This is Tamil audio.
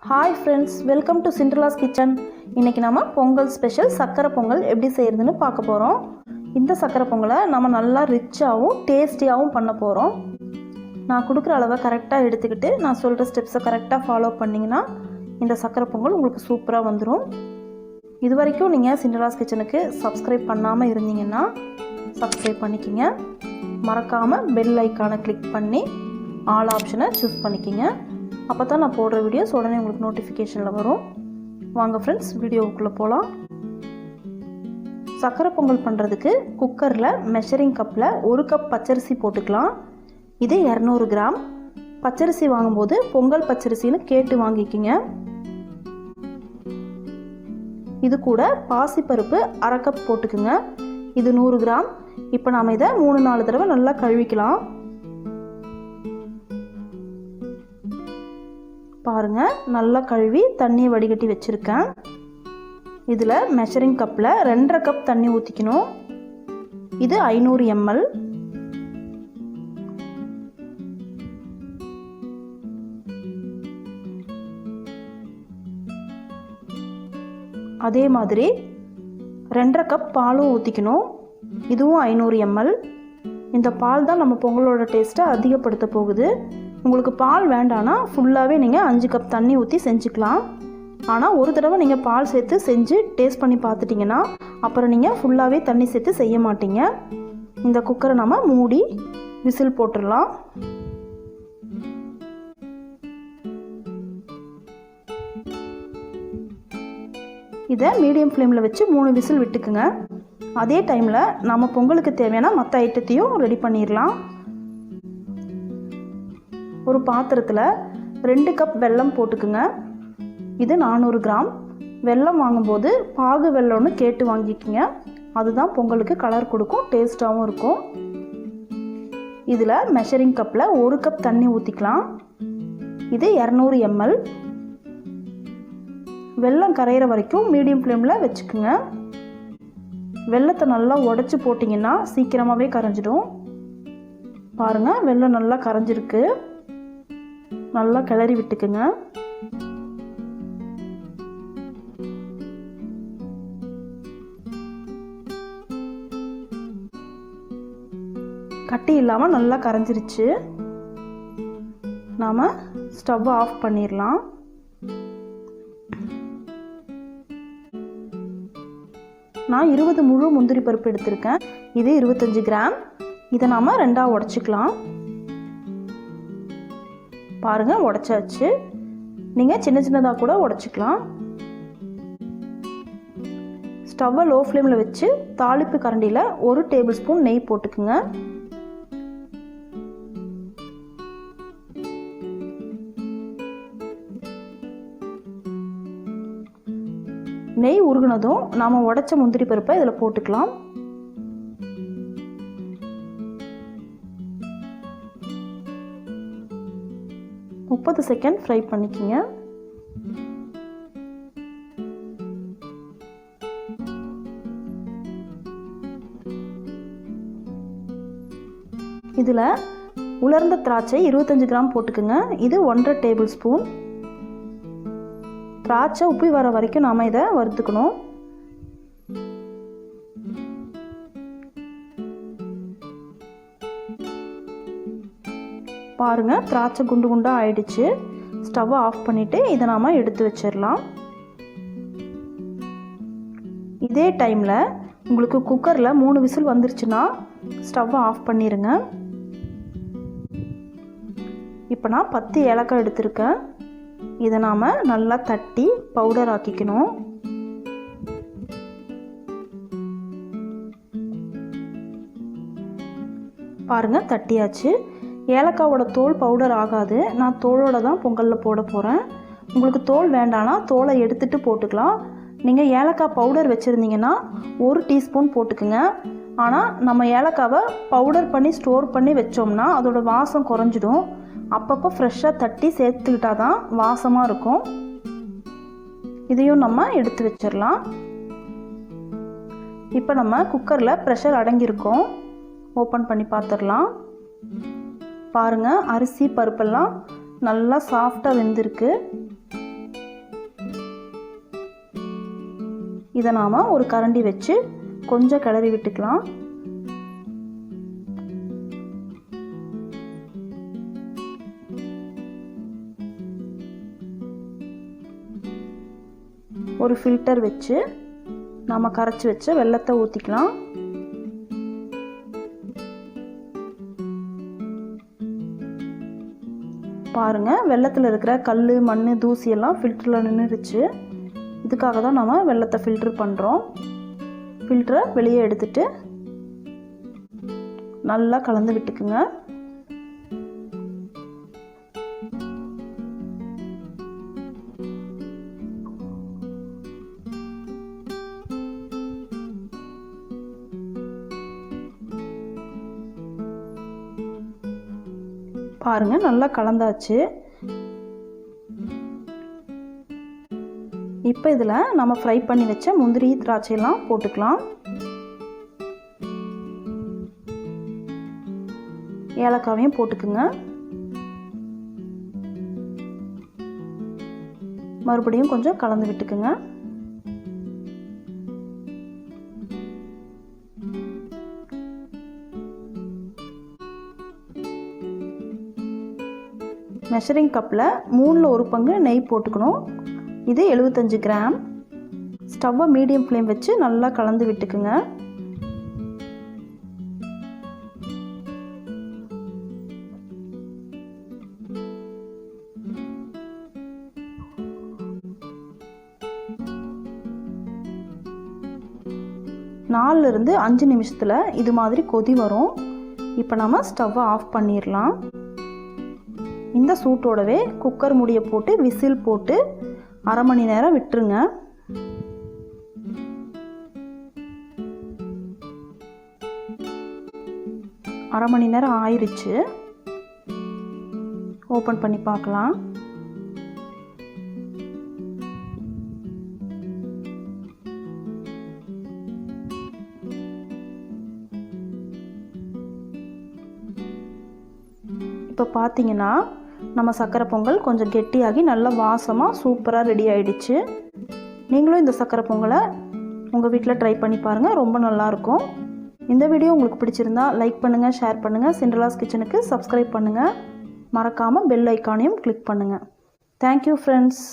Hi friends, welcome to Cinderella's kitchen. இன்றைக்கி நம்ம பொங்கல் ஸ்பெஷல் சக்கரை பொங்கல் எப்படி செய்கிறதுன்னு பார்க்க போகிறோம். இந்த சக்கரை பொங்கலை நம்ம நல்லா ரிச்சாகவும் டேஸ்டியாகவும் பண்ண போகிறோம். நான் கொடுக்குற அளவை கரெக்டாக எடுத்துக்கிட்டு நான் சொல்கிற ஸ்டெப்ஸை கரெக்டாக ஃபாலோ பண்ணிங்கன்னா இந்த சக்கரை பொங்கல் உங்களுக்கு சூப்பராக வந்துடும். இது வரைக்கும் நீங்கள் சிண்ட்ரலாஸ் கிச்சனுக்கு சப்ஸ்கிரைப் பண்ணாமல் இருந்தீங்கன்னா சப்ஸ்கிரைப் பண்ணிக்கிங்க. மறக்காமல் பெல் ஐக்கானை கிளிக் பண்ணி ஆல் ஆப்ஷனை சூஸ் பண்ணிக்கிங்க. அப்போ தான் நான் போடுற வீடியோஸ் உடனே உங்களுக்கு நோட்டிஃபிகேஷனில் வரும். வாங்க ஃப்ரெண்ட்ஸ், வீடியோவுக்குள்ளே போகலாம். சக்கரை பொங்கல் பண்ணுறதுக்கு குக்கரில் மெஷரிங் கப்பில் 1 கப் பச்சரிசி போட்டுக்கலாம். இது 200 கிராம். பச்சரிசி வாங்கும்போது பொங்கல் பச்சரிசின்னு கேட்டு வாங்கிக்கிங்க. இது கூட பாசிப்பருப்பு 1/2 கப் போட்டுக்குங்க. இது 100 கிராம். இப்போ நாம் இதை 3-4 தடவை நல்லா கழுவிக்கலாம். பாருங்கள், நல்லா கழுவி தண்ணியை வடிகட்டி வச்சுருக்கேன். இதில் மெஷரிங் கப்பில் 2.5 கப் தண்ணி ஊற்றிக்கணும். இது 500 ml. அதே மாதிரி 2.5 கப் பாலும் ஊற்றிக்கணும். இதுவும் 500 ml. இந்த பால் தான் நம்ம பொங்கலோட டேஸ்ட்டை அதிகப்படுத்த போகுது. உங்களுக்கு பால் வேண்டான்னா ஃபுல்லாகவே நீங்கள் 5 கப் தண்ணி ஊற்றி செஞ்சுக்கலாம். ஆனால் ஒரு தடவை நீங்கள் பால் சேர்த்து செஞ்சு டேஸ்ட் பண்ணி பார்த்துட்டிங்கன்னா அப்புறம் நீங்கள் ஃபுல்லாகவே தண்ணி சேர்த்து செய்ய மாட்டீங்க. இந்த குக்கரை நம்ம மூடி விசில் போட்டுடலாம். இதை மீடியம் ஃப்ளேமில் வச்சு 3 விசில் விட்டுக்குங்க. அதே டைமில் நம்ம பொங்கலுக்கு தேவையான மற்ற ஐட்டத்தையும் ரெடி பண்ணிடலாம். ஒரு பாத்திரத்தில் 2 கப் வெல்லம் போட்டுக்குங்க. இது 400 கிராம். வெல்லம் வாங்கும்போது பாகு வெல்லம்னு கேட்டு வாங்கிக்கிங்க. அதுதான் பொங்கலுக்கு கலர் கொடுக்கும், டேஸ்ட்டாகவும் இருக்கும். இதில் மெஷரிங் கப்பில் 1 கப் தண்ணி ஊற்றிக்கலாம். இது 200 ml. வெல்லம் கரையிற வரைக்கும் மீடியம் ஃப்ளேமில் வச்சுக்குங்க. வெல்லத்தை நல்லா உடச்சி போட்டிங்கன்னா சீக்கிரமாகவே கரைஞ்சிடும். பாருங்கள், வெல்லம் நல்லா கரைஞ்சிருக்கு. நல்லா கிளறி விட்டுக்குங்க. கட்டி இல்லாமல் நல்லா கரைஞ்சிருச்சு. நாம் ஸ்டவ் ஆஃப் பண்ணிடலாம். நான் 20 முழு முந்திரி பருப்பு எடுத்திருக்கேன். இது 25 கிராம். இதை நாம் 2ஆக உடச்சிக்கலாம். பாருங்கள், உடச்சாச்சு. நீங்கள் சின்ன சின்னதாக கூட உடச்சிக்கலாம். ஸ்டவ்வை லோ ஃப்ளேமில் வச்சு தாளிப்பு கரண்டியில் 1 டேபிள் ஸ்பூன் நெய் போட்டுக்குங்க. நெய் உருகுனதும் நாம் உடைச்ச முந்திரி பருப்பை இதில் போட்டுக்கலாம். முப்பது செகண்ட் ஃப்ரை பண்ணிக்கோங்க. இதில் உலர்ந்த திராட்சை 25 கிராம் போட்டுக்குங்க. இது 1.5 டேபிள் ஸ்பூன். திராட்சை உப்பி வர வரைக்கும் நாம் இதை வறுத்துக்கணும். பாருங்கள், திராட்சை குண்டு குண்டாக ஆயிடுச்சு. ஸ்டவ்வை ஆஃப் பண்ணிவிட்டு இதை நாம் எடுத்து வச்சிடலாம். இதே டைமில் உங்களுக்கு குக்கரில் 3 விசில் வந்துருச்சுன்னா ஸ்டவ்வை ஆஃப் பண்ணிடுங்க. இப்போ நான் 10 ஏலக்காய் எடுத்திருக்கேன். இதை நாம் நல்லா தட்டி பவுடர் ஆக்கிக்கணும். பாருங்கள், தட்டியாச்சு. ஏலக்காவோட தோல் பவுடர் ஆகாது. நான் தோலோடு தான் பொங்கலில் போட போகிறேன். உங்களுக்கு தோல் வேண்டானா தோலை எடுத்துகிட்டு போட்டுக்கலாம். நீங்கள் ஏலக்காய் பவுடர் வச்சுருந்தீங்கன்னா 1 டீஸ்பூன் போட்டுக்குங்க. ஆனால் நம்ம ஏலக்காவை பவுடர் பண்ணி ஸ்டோர் பண்ணி வச்சோம்னா அதோட வாசம் குறைஞ்சிடும். அப்பப்போ ஃப்ரெஷ்ஷாக தட்டி சேர்த்துக்கிட்டால் தான் வாசமாக இருக்கும். இதையும் நம்ம எடுத்து வச்சிடலாம். இப்போ நம்ம குக்கரில் ப்ரெஷர் அடங்கியிருக்கோம். ஓப்பன் பண்ணி பார்த்துடலாம். பாருங்கள், அரிசி பருப்பெல்லாம் நல்லா சாஃப்டாக வெந்திருக்கு. இதை நாம் ஒரு கரண்டி வச்சு கொஞ்சம் கிளறி விட்டுக்கலாம். ஒரு ஃபில்டர் வச்சு நாம் கரைச்சி வச்ச வெல்லத்தை ஊற்றிக்கலாம். பாருங்கள், வெல்லத்தில் இருக்கிற கல், மண், தூசியெல்லாம் ஃபில்டரில் நின்றுடுச்சு. இதுக்காக தான் நம்ம வெல்லத்தை ஃபில்ட்ரு பண்ணுறோம். ஃபில்டரை வெளியே எடுத்துட்டு நல்லா கலந்து விட்டுக்குங்க. பாருங்கள், நல்லா கலந்தாச்சு. இப்போ இதில் நம்ம ஃப்ரை பண்ணி வச்ச முந்திரி, திராட்சையெல்லாம் போட்டுக்கலாம். ஏலக்காவையும் போட்டுக்குங்க. மறுபடியும் கொஞ்சம் கலந்து விட்டுக்குங்க. மெஷரிங் கப்பில் 3ல் 1 பங்கு நெய் போட்டுக்கணும். இது 75 கிராம். ஸ்டவ்வை மீடியம் ஃப்ளேம் வச்சு நல்லா கலந்து விட்டுக்குங்க. நாலுலேருந்து 5 நிமிஷத்தில் இது மாதிரி கொதி வரும். இப்போ நம்ம ஸ்டவ்வை ஆஃப் பண்ணிடலாம். இந்த சூட்டோடவே குக்கர் மூடியை போட்டு விசில் போட்டு அரை மணி நேரம் விட்டுருங்க. அரை மணி நேரம் ஆயிடுச்சு. ஓப்பன் பண்ணி பார்க்கலாம். இப்போ பார்த்தீங்கன்னா நம்ம சக்கரை பொங்கல் கொஞ்சம் கெட்டியாகி நல்ல வாசமாக சூப்பராக ரெடி ஆகிடுச்சு. நீங்களும் இந்த சக்கரை பொங்கலை உங்கள் வீட்டில் ட்ரை பண்ணி பாருங்கள், ரொம்ப நல்லாயிருக்கும். இந்த வீடியோ உங்களுக்கு பிடிச்சிருந்தா லைக் பண்ணுங்கள், ஷேர் பண்ணுங்கள். சிண்ட்ரலாஸ் கிச்சனுக்கு சப்ஸ்கிரைப் பண்ணுங்கள். மறக்காமல் பெல் ஐக்கானையும் கிளிக் பண்ணுங்கள். Thank you friends.